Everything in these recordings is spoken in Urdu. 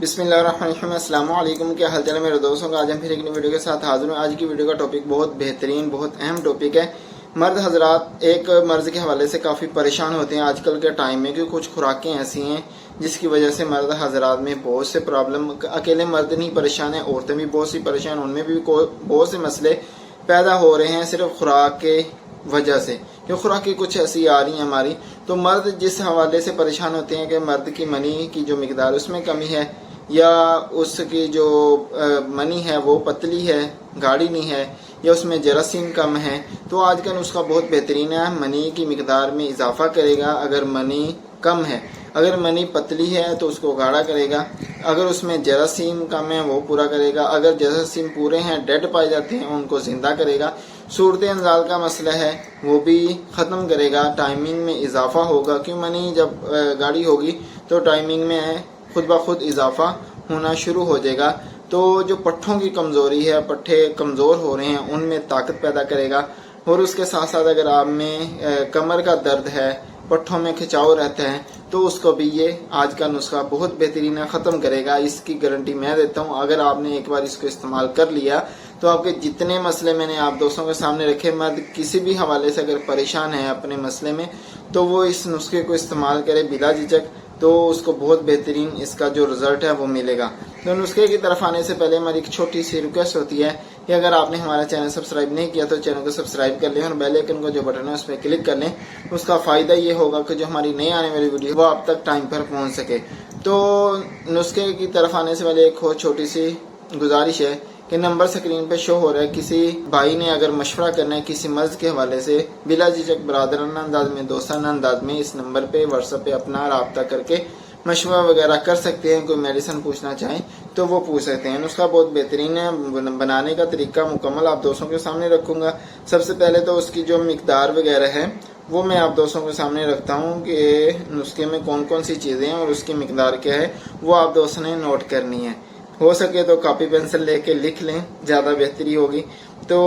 بسم اللہ الرحمن الرحیم۔ السلام علیکم، کیا حال چال ہے میرے دوستوں کا؟ آج ہم پھر ایک نئی ویڈیو کے ساتھ حاضر ہیں۔ آج کی ویڈیو کا ٹاپک بہت بہترین، بہت اہم ٹاپک ہے۔ مرد حضرات ایک مرض کے حوالے سے کافی پریشان ہوتے ہیں آج کل کے ٹائم میں، کیونکہ کچھ خوراکیں ایسی ہیں جس کی وجہ سے مرد حضرات میں بہت سے پرابلم، اکیلے مرد نہیں پریشان ہیں، عورتیں بھی بہت سی پریشان، ان میں بھی بہت سے مسئلے پیدا ہو رہے ہیں صرف خوراک کے وجہ سے، کہ خوراکیں کچھ ایسی آ رہی ہیں ہماری۔ تو مرد جس حوالے سے پریشان ہوتے ہیں کہ مرد کی منی کی جو مقدار اس میں کمی ہے، یا اس کی جو منی ہے وہ پتلی ہے، گاڑی نہیں ہے، یا اس میں جراثیم کم ہے، تو آج کا نسخہ بہت بہترین ہے۔ منی کی مقدار میں اضافہ کرے گا اگر منی کم ہے، اگر منی پتلی ہے تو اس کو گاڑھا کرے گا، اگر اس میں جراثیم کم ہے وہ پورا کرے گا، اگر جراثیم پورے ہیں، ڈیڈ پائے جاتے ہیں، ان کو زندہ کرے گا۔ صورت انزال کا مسئلہ ہے وہ بھی ختم کرے گا، ٹائمنگ میں اضافہ ہوگا، کیوں منی جب گاڑی ہوگی تو ٹائمنگ میں خود بخود اضافہ ہونا شروع ہو جائے گا۔ تو جو پٹھوں کی کمزوری ہے، پٹھے کمزور ہو رہے ہیں، ان میں طاقت پیدا کرے گا۔ اور اس کے ساتھ ساتھ اگر آپ میں کمر کا درد ہے، پٹھوں میں کھچاؤ رہتا ہے، تو اس کو بھی یہ آج کا نسخہ بہت بہترین ہے، ختم کرے گا۔ اس کی گارنٹی میں دیتا ہوں، اگر آپ نے ایک بار اس کو استعمال کر لیا تو آپ کے جتنے مسئلے میں نے آپ دوستوں کے سامنے رکھے، مرد کسی بھی حوالے سے اگر پریشان ہے اپنے مسئلے میں، تو وہ اس نسخے کو استعمال کرے بلا جھجک، تو اس کو بہت بہترین اس کا جو رزلٹ ہے وہ ملے گا۔ تو نسخے کی طرف آنے سے پہلے ہماری ایک چھوٹی سی ریکویسٹ ہوتی ہے کہ اگر آپ نے ہمارا چینل سبسکرائب نہیں کیا تو چینل کو سبسکرائب کر لیں، اور بیل آئیکن کو جو بٹن ہے اس پہ کلک کر لیں۔ اس کا فائدہ یہ ہوگا کہ جو ہماری نئی آنے والی ویڈیو وہ آپ تک ٹائم پر پہنچ سکے۔ تو نسخے کی طرف آنے سے پہلے ایک چھوٹی سی گزارش ہے کہ نمبر سکرین پہ شو ہو رہا ہے، کسی بھائی نے اگر مشورہ کرنا ہے کسی مرض کے حوالے سے، بلا جھجک برادرانہ انداز میں، دوستانہ انداز میں، اس نمبر پہ واٹس ایپ پہ اپنا رابطہ کر کے مشورہ وغیرہ کر سکتے ہیں۔ کوئی میڈیسن پوچھنا چاہیں تو وہ پوچھ سکتے ہیں۔ نسخہ بہت بہترین ہے، بنانے کا طریقہ مکمل آپ دوستوں کے سامنے رکھوں گا۔ سب سے پہلے تو اس کی جو مقدار وغیرہ ہے وہ میں آپ دوستوں کے سامنے رکھتا ہوں کہ نسخے میں کون کون سی چیزیں ہیں اور اس کی مقدار کیا ہے، وہ آپ دوستوں نے نوٹ کرنی ہے۔ ہو سکے تو کاپی پینسل لے کے لکھ لیں، زیادہ بہتری ہوگی۔ تو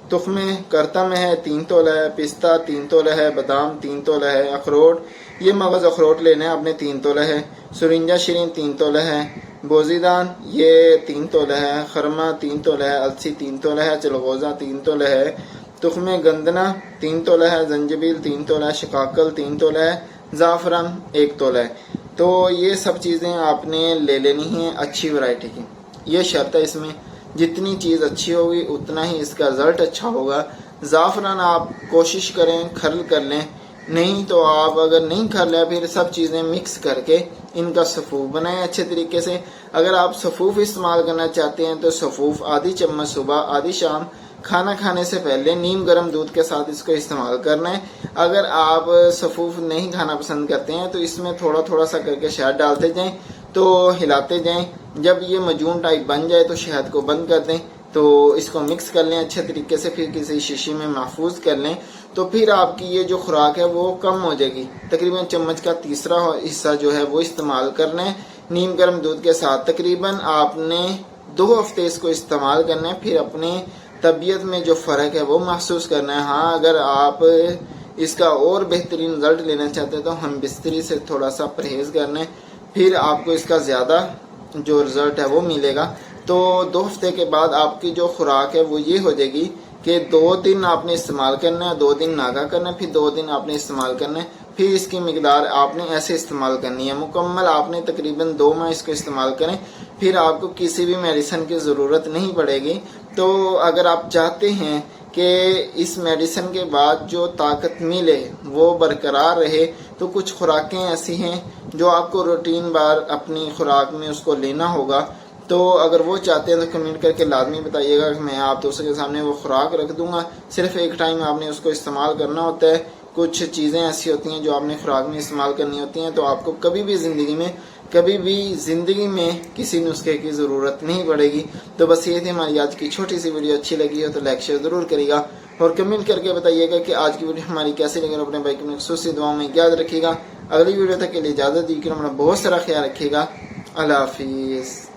تخم کرتم ہے 3 تولہ ہے، پستہ 3 تولہ ہے، بادام 3 تولہ ہے، اخروٹ، یہ مغز اخروٹ لینا ہے آپ نے 3 تولہ ہے، سرنجا شرین 3 تولہ ہے، بوزیدان یہ 3 تولہ ہے، خرما 3 تولہ ہے، السی 3 تولہ ہے، چلغوزہ 3 تولہ ہے، تخم گندنا 3 تولہ ہے، زنجبیل 3 تولہ ہے، شقاقل 3 تولہ ہے، زعفران 1 تولہ ہے۔ تو یہ سب چیزیں آپ نے لے لینی ہیں اچھی ورائٹی کی۔ یہ شرط ہے اس میں، جتنی چیز اچھی ہوگی اتنا ہی اس کا رزلٹ اچھا ہوگا۔ زعفران آپ کوشش کریں کھرل کر لیں، نہیں تو آپ اگر نہیں کھر لیا پھر سب چیزیں مکس کر کے ان کا صفوف بنائیں اچھے طریقے سے۔ اگر آپ صفوف استعمال کرنا چاہتے ہیں تو صفوف آدھی چمچ صبح، آدھی شام، کھانا کھانے سے پہلے نیم گرم دودھ کے ساتھ اس کو استعمال کرنا ہے۔ اگر آپ صفوف نہیں کھانا پسند کرتے ہیں تو اس میں تھوڑا تھوڑا سا کر کے شہد ڈالتے جائیں، تو ہلاتے جائیں، جب یہ مجون ٹائپ بن جائے تو شہد کو بند کر دیں، تو اس کو مکس کر لیں اچھے طریقے سے، پھر کسی شیشی میں محفوظ کر لیں۔ تو پھر آپ کی یہ جو خوراک ہے وہ کم ہو جائے گی، تقریباً چمچ کا تیسرا حصہ جو ہے وہ استعمال کرنا ہے نیم گرم دودھ کے ساتھ۔ تقریباً آپ نے 2 ہفتے اس کو استعمال کرنا ہے، پھر اپنے طبیعت میں جو فرق ہے وہ محسوس کرنا ہے۔ ہاں اگر آپ اس کا اور بہترین رزلٹ لینا چاہتے ہیں تو ہم بستری سے تھوڑا سا پرہیز کرنا ہے، پھر آپ کو اس کا زیادہ جو رزلٹ ہے وہ ملے گا۔ تو 2 ہفتے کے بعد آپ کی جو خوراک ہے وہ یہ ہو جائے گی کہ 2 دن آپ نے استعمال کرنا ہے، 2 دن ناگا کرنا ہے، پھر 2 دن آپ نے استعمال کرنا ہے، پھر اس کی مقدار آپ نے ایسے استعمال کرنی ہے مکمل۔ آپ نے تقریباً 2 ماہ اس کو استعمال کریں، پھر آپ کو کسی بھی میڈیسن کی ضرورت نہیں پڑے گی۔ تو اگر آپ چاہتے ہیں کہ اس میڈیسن کے بعد جو طاقت ملے وہ برقرار رہے، تو کچھ خوراکیں ایسی ہیں جو آپ کو روٹین بار اپنی خوراک میں اس کو لینا ہوگا۔ تو اگر وہ چاہتے ہیں تو کمنٹ کر کے لازمی بتائیے گا کہ میں آپ دوستوں کے سامنے وہ خوراک رکھ دوں گا۔ صرف ایک ٹائم آپ نے اس کو استعمال کرنا ہوتا ہے۔ کچھ چیزیں ایسی ہوتی ہیں جو آپ نے خوراک میں استعمال کرنی ہوتی ہیں، تو آپ کو کبھی بھی زندگی میں کسی نسخے کی ضرورت نہیں پڑے گی۔ تو بس یہ تھی ہماری آج کی چھوٹی سی ویڈیو، اچھی لگی ہو تو لائک شیئر ضرور کریے گا، اور کمنٹ کر کے بتائیے گا کہ آج کی ویڈیو ہماری کیسی لگی، اور اپنے بھائی کو خصوصی دعاؤں میں یاد رکھیے گا۔ اگلی ویڈیو تک کے لیے اجازت دیجیے، اپنا بہت سارا خیال رکھیے گا۔ اللہ حافظ۔